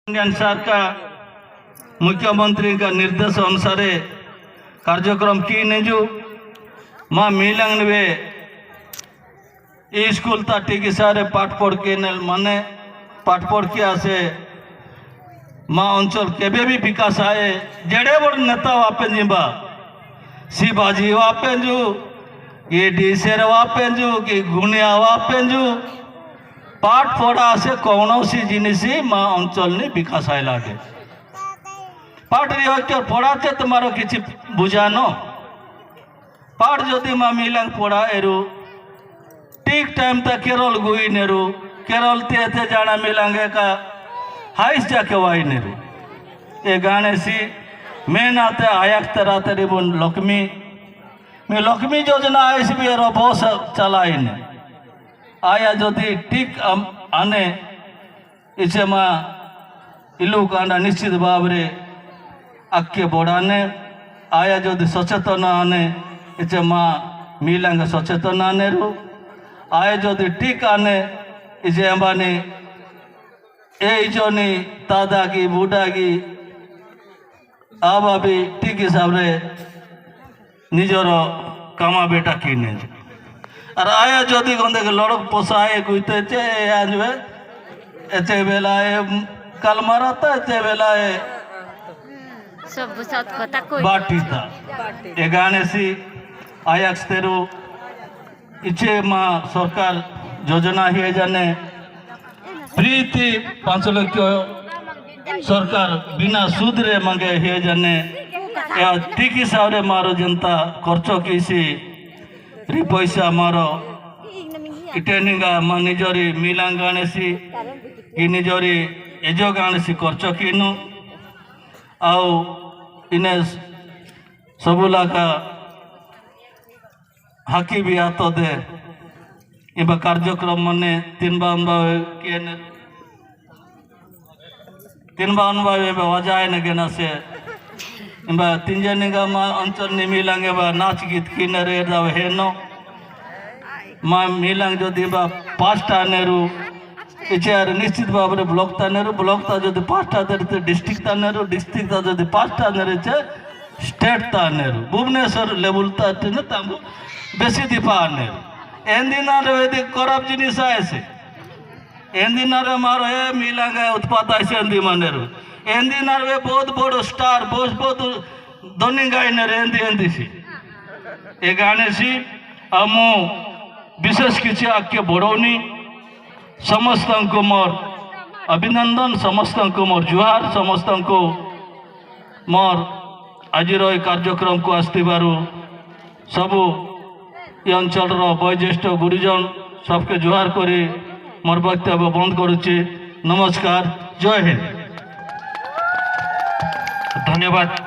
Indian सरकार का मुख्यमंत्री का निर्देश अनुसार कार्यक्रम की नेजु माँ मिलंग वे स्कूल ता टिकी सारे पाठ पढ़ के माने पाठ पढ़ के आसे माँ अंचल केबे भी विकास आए जेड़े बड़ नेता वापे जिबा शिवाजी वापे जु ये डीसेर वापे जु कि गुनिया वापे जु पाठ पढ़ा से कौन सी जिनिस माँ अंचल ने विकास आए लागे पाठ रिहर पढ़ाते तुम्हारो किसी बुझानो पाठ जदि माँ मिलंग पढ़ा एरु ठीक टाइम तक केरल गुई नेरु केरल ते जाना मिलंगे का हाइस जाके वाई नेरु ये गाने सी मेन आते आयक तरह तेरी बुन लक्ष्मी मैं लक्ष्मी योजना आइस भी एरो बहुत चलाई ने आया जदि ठीक आने इसे माँ इलू कांडा निश्चित भाव रे आगे बढ़ाने आया जदि सचेतन आने इसे माँ मिलंग सचेतन आने रू आया जदि ठीक आने इसे हमारे जोनी दादा की बूढ़ा की आबा भी ठीक हिसाब रे निजर कामा बेटा किने और आया जदि गंदे के लड़क पोसाए गुते चे आज वे एचे बेलाए कल मारता एचे बेलाए सब साथ कथा कोई बाटी था ये गाने सी आयक्स तेरु इचे माँ सरकार योजना ही जाने प्रीति 5 लाख सरकार बिना सूद रे मांगे ही जाने या ठीक हिसाब रे मारो जनता खर्च किसी री पैसा मारो इटेनिंगा माँ निजरी मिलांग गानेसी कि निजरी एजो गानेसी खर्च किनु आउ इने सबुला का हाकी भी आतो दे इबा कार्यक्रम मने तीन बार वजाए न गेना से इबा तीन जनिगा माँ अंचल नि मिलांगे बा नाच गीत किने रे दाव हेनो माँ मिलांग जो दिबा 5टा नेरु इचे निश्चित भाव रे ब्लॉक ता नेरु ब्लॉक ता जो 5टा देते डिस्ट्रिक्ट ता नेरु डिस्ट्रिक्ट ता जो 5टा नेरु चे स्टेट ता नेरु भुवनेश्वर लेवल ता ने तांगु बेसी दीपा नेरु एन दिन रे वेदी खराब जिनिस आसे एन दिन रे मारो ए मिलांग उत्पाद आसे एन दिन नेरु एन दिन रे बहुत बड़ स्टार बहुत धनी गाय नेरु एन दिन सी ए गाने सी आमु विशेष किसी आगे बढ़ौनी समस्त को मोर अभिनंदन समस्त को मोर जुहार समस्त को मोर आज कार्यक्रम को आसबारू सबू ये अंचल वयोज्येष्ठ गुरुजन सबके जुहार करी मोर वक्तव्य बंद करुच्ची। नमस्कार, जय हिंद। धन्यवाद।